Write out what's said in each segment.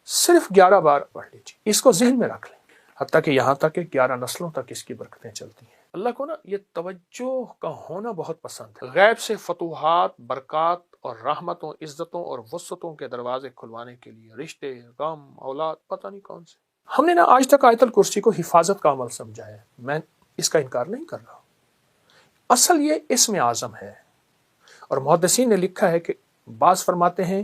صرف 11 بار پڑھ لیجیے، اس کو ذہن میں رکھ لیں، حتیٰ کہ یہاں تک کہ 11 نسلوں تک اس کی برکتیں چلتی ہیں۔ اللہ کو نا یہ توجہ کا ہونا بہت پسند ہے۔ غیب سے فتوحات، برکات اور رحمتوں، عزتوں اور وسعتوں کے دروازے کھلوانے کے لیے رشتے، غم، اولاد، پتہ نہیں کون سے۔ ہم نے نا آج تک آیت الکرسی کو حفاظت کا عمل سمجھا ہے، میں اس کا انکار نہیں کر رہا، اصل یہ اسم اعظم ہے، اور محدثین نے لکھا ہے کہ بعض فرماتے ہیں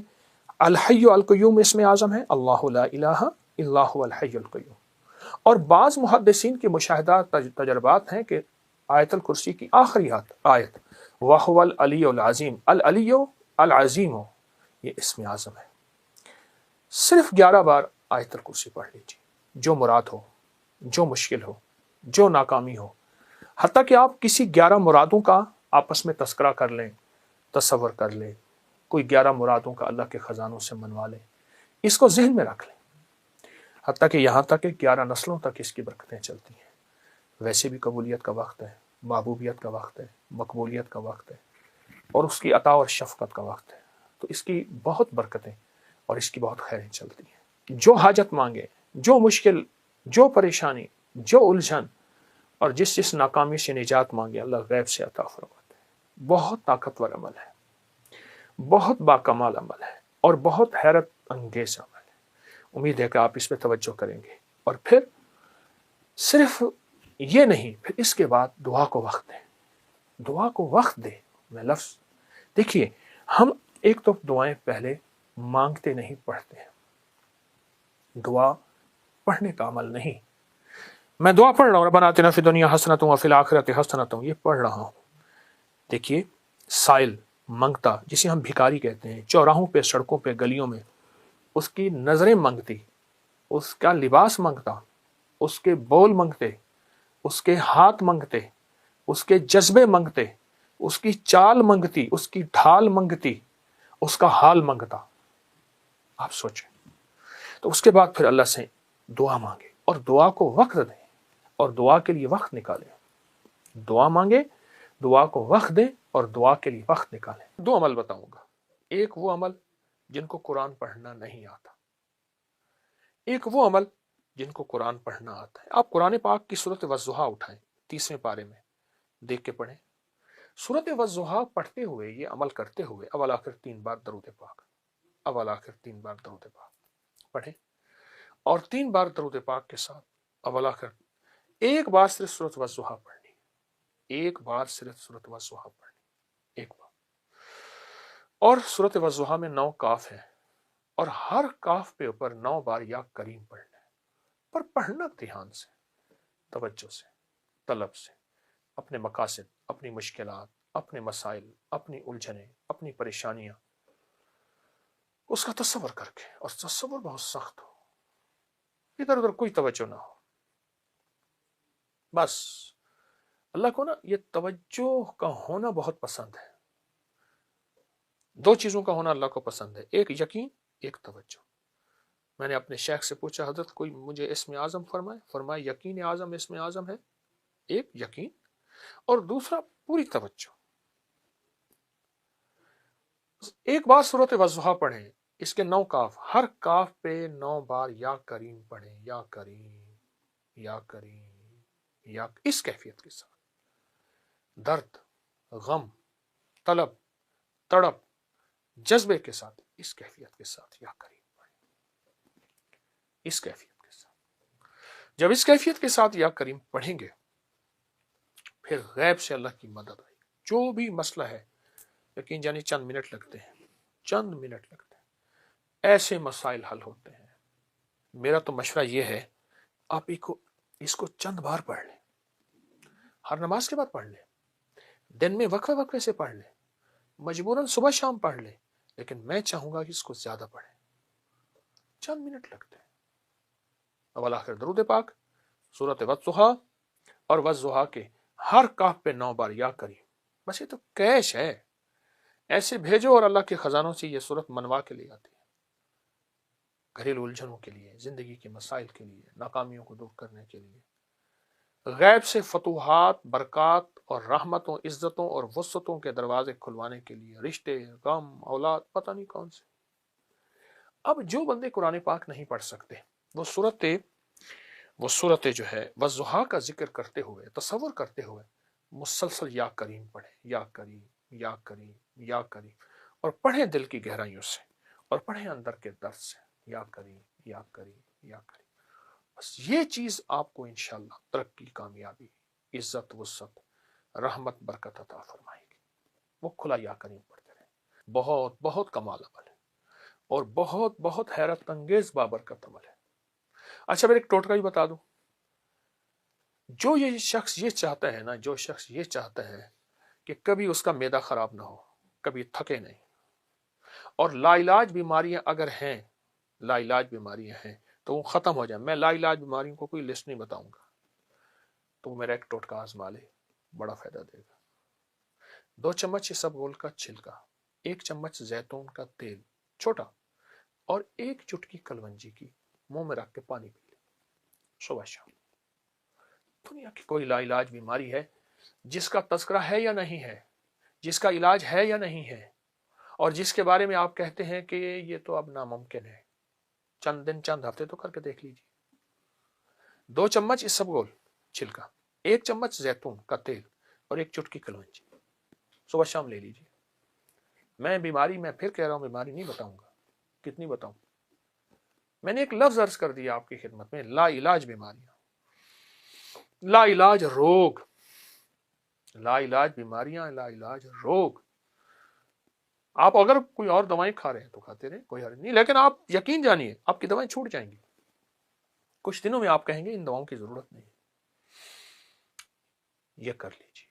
الحی القیوم اسم اعظم ہے، اللہ لا الہ الا هو الحی القیوم، اور بعض محدثین کے مشاہدات تجربات ہیں کہ آیت الکرسی کی آخری آیت وَهُوَ العلی العظیم، العلی العظیم، یہ اسم اعظم ہے۔ صرف 11 بار آیت الکرسی پڑھ لیجیے، جو مراد ہو، جو مشکل ہو، جو ناکامی ہو، حتیٰ کہ آپ کسی 11 مرادوں کا آپس میں تذکرہ کر لیں، تصور کر لیں، کوئی 11 مرادوں کا اللہ کے خزانوں سے منوا لیں، اس کو ذہن میں رکھ لیں، حتیٰ کہ یہاں تک کہ 11 نسلوں تک اس کی برکتیں چلتی ہیں۔ ویسے بھی قبولیت کا وقت ہے، محبوبیت کا وقت ہے، مقبولیت کا وقت ہے، اور اس کی عطا اور شفقت کا وقت ہے، تو اس کی بہت برکتیں اور اس کی بہت خیریں چلتی ہیں۔ جو حاجت مانگے، جو مشکل، جو پریشانی، جو الجھن اور جس ناکامی سے نجات مانگے، اللہ غیب سے عطا فرماتے ہیں۔ بہت طاقتور عمل ہے، بہت باکمال عمل ہے، اور بہت حیرت انگیز عمل ہے۔ امید ہے کہ آپ اس پہ توجہ کریں گے، اور پھر صرف یہ نہیں، پھر اس کے بعد دعا کو وقت دیں، دعا کو وقت دیں۔ میں لفظ دیکھیے، ہم ایک تو دعائیں پہلے مانگتے نہیں، پڑھتے ہیں۔ دعا پڑھنے کا عمل نہیں، میں دعا پڑھ رہا ہوں ربنا آتنا فی الدنیا حسنۃ وفی الآخرۃ حسنۃ، یہ پڑھ رہا ہوں۔ دیکھیے، سائل، منگتا، جسے ہم بھکاری کہتے ہیں، چوراہوں پہ، سڑکوں پہ، گلیوں میں اس کی نظریں منگتی، اس کا لباس منگتا، اس کے بول منگتے، اس کے ہاتھ منگتے، اس کے جذبے منگتے، اس کی چال منگتی، اس کی ڈھال منگتی، اس کا حال منگتا۔ آپ سوچیں، تو اس کے بعد پھر اللہ سے دعا مانگے، اور دعا کو وقت دیں، اور دعا کے لیے وقت نکالیں۔ دعا مانگے، دعا کو وقت دیں، اور دعا کے لیے وقت نکالیں۔ 2 عمل بتاؤں گا، ایک وہ عمل جن کو قرآن پڑھنا نہیں آتا، ایک وہ عمل جن کو قرآن پڑھنا آتا ہے۔ آپ قرآن پاک کی سورۃ والضحیٰ اٹھائیں، 30ویں پارے میں دیکھ کے پڑھیں۔ سورۃ والضحیٰ پڑھتے ہوئے، یہ عمل کرتے ہوئے، اول آخر 3 بار درود پاک، اول آخر 3 بار درود پاک پڑھیں، اور 3 بار درود پاک کے ساتھ اول آخر ایک بار صرف سورۃ والضحیٰ پڑھنی، ایک بار صرف سورۃ والضحیٰ پڑھنی، ایک بار۔ اور سورۃ والضحیٰ میں 9 کاف ہیں، اور ہر کاف پہ اوپر 9 بار یا کریم پڑھنا ہے، پر پڑھنا دھیان سے، توجہ سے، طلب سے، اپنے مقاصد، اپنی مشکلات، اپنے مسائل، اپنی الجھنیں، اپنی پریشانیاں، اس کا تصور کر کے، اور تصور بہت سخت ہو، ادھر ادھر کوئی توجہ نہ ہو، بس اللہ کو نا یہ توجہ کا ہونا بہت پسند ہے۔ 2 چیزوں کا ہونا اللہ کو پسند ہے، ایک یقین، ایک توجہ۔ میں نے اپنے شیخ سے پوچھا، حضرت کوئی مجھے اسم اعظم فرمائے، فرمایا یقین اعظم اسم اعظم ہے، ایک یقین، اور دوسرا پوری توجہ۔ ایک بار سورۃ والضحیٰ پڑھیں، اس کے 9 کاف، ہر کاف پہ 9 بار یا کریم پڑھیں، یا کریم، یا کریم، یا، اس کیفیت کے ساتھ، درد، غم، طلب، تڑپ، جذبے کے ساتھ، اس کیفیت کے ساتھ یا کریم پڑھیں، اس کیفیت کے ساتھ۔ جب اس کیفیت کے ساتھ یا کریم پڑھیں گے، پھر غیب سے اللہ کی مدد آئی۔ جو بھی مسئلہ ہے، یقین جانی چند منٹ لگتے ہیں، چند منٹ لگتے ہیں، ایسے مسائل حل ہوتے ہیں۔ میرا تو مشورہ یہ ہے، آپ اس کو چند بار پڑھ لیں، ہر نماز کے بعد پڑھ لیں، دن میں وقفے وقفے سے پڑھ لیں، مجبوراً صبح شام پڑھ لیں، لیکن میں چاہوں گا کہ اس کو زیادہ پڑھیں، چند منٹ لگتے ہیں۔ اول آخر درود پاک، سورۃ والضحیٰ، اور والضحیٰ کے ہر کاف پہ 9 بار یا کریم، بس یہ تو کیش ہے، ایسے بھیجو اور اللہ کے خزانوں سے یہ صورت منوا کے لے آتی ہے، گھریلو الجھنوں کے لیے، زندگی کے مسائل کے لیے، ناکامیوں کو دور کرنے کے لیے، غیب سے فتوحات، برکات اور رحمتوں، عزتوں اور وسعتوں کے دروازے کھلوانے کے لیے، رشتے، غم، اولاد، پتہ نہیں کون سے۔ اب جو بندے قرآن پاک نہیں پڑھ سکتے وہ صورتیں جو ہے والضحیٰ کا ذکر کرتے ہوئے، تصور کرتے ہوئے مسلسل یا کریم پڑھیں، یا کریم یا کریم یا کریم، اور پڑھیں دل کی گہرائیوں سے، اور پڑھیں اندر کے درد سے، یا کریم یا کریم یا کریم۔ بس یہ چیز آپ کو انشاءاللہ ترقی، کامیابی، عزت، وسعت، رحمت، برکت عطا فرمائے گی۔ وہ کھلا یا کریم پڑھتے رہیں، بہت بہت کمال عمل ہے، اور بہت بہت حیرت انگیز بابرکت عمل ہے۔ اچھا میں ایک ٹوٹکا ہی بتا دوں، جو شخص یہ چاہتا ہے کہ کبھی اس کا معدہ خراب نہ ہو، کبھی تھکے نہیں، اور لا علاج بیماریاں اگر ہیں، لا علاج بیماریاں ہیں تو وہ ختم ہو جائیں، میں لا علاج بیماریوں کو کوئی لسٹ نہیں بتاؤں گا، تو میرا ایک ٹوٹکا آزما لے، بڑا فائدہ دے گا۔ 2 چمچ اسبگول کا چھلکا، 1 چمچ زیتون کا تیل چھوٹا، اور 1 چٹکی کلونجی کی منہ میں رکھ کے پانی پی لے صبح شام۔ دنیا کی کوئی لا علاج بیماری ہے جس کا تذکرہ ہے یا نہیں ہے، جس کا علاج ہے یا نہیں ہے، اور جس کے بارے میں آپ کہتے ہیں کہ یہ تو اب ناممکن ہے؟ چند دن، چند ہفتے تو کر کے دیکھ لیجیے۔ 2 چمچ اسبگول چھلکا، 1 چمچ زیتون کا تیل، اور 1 چٹکی کلونجی، صبح شام لے لیجیے۔ میں پھر کہہ رہا ہوں، بیماری نہیں بتاؤں گا، کتنی بتاؤں؟ میں نے ایک لفظ عرض کر دیا آپ کی خدمت میں، لا علاج بیماریاں، لا علاج روگ، لا علاج بیماریاں، لا علاج روگ۔ آپ اگر کوئی اور دوائیں کھا رہے ہیں تو کھاتے رہیں، کوئی حرج نہیں، لیکن آپ یقین جانیے آپ کی دوائیں چھوٹ جائیں گی، کچھ دنوں میں آپ کہیں گے ان دواؤں کی ضرورت نہیں۔ یہ کر لیجیے،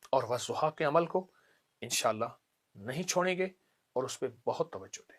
اور والضحیٰ کے عمل کو انشاءاللہ نہیں چھوڑیں گے، اور اس پہ بہت توجہ دیں۔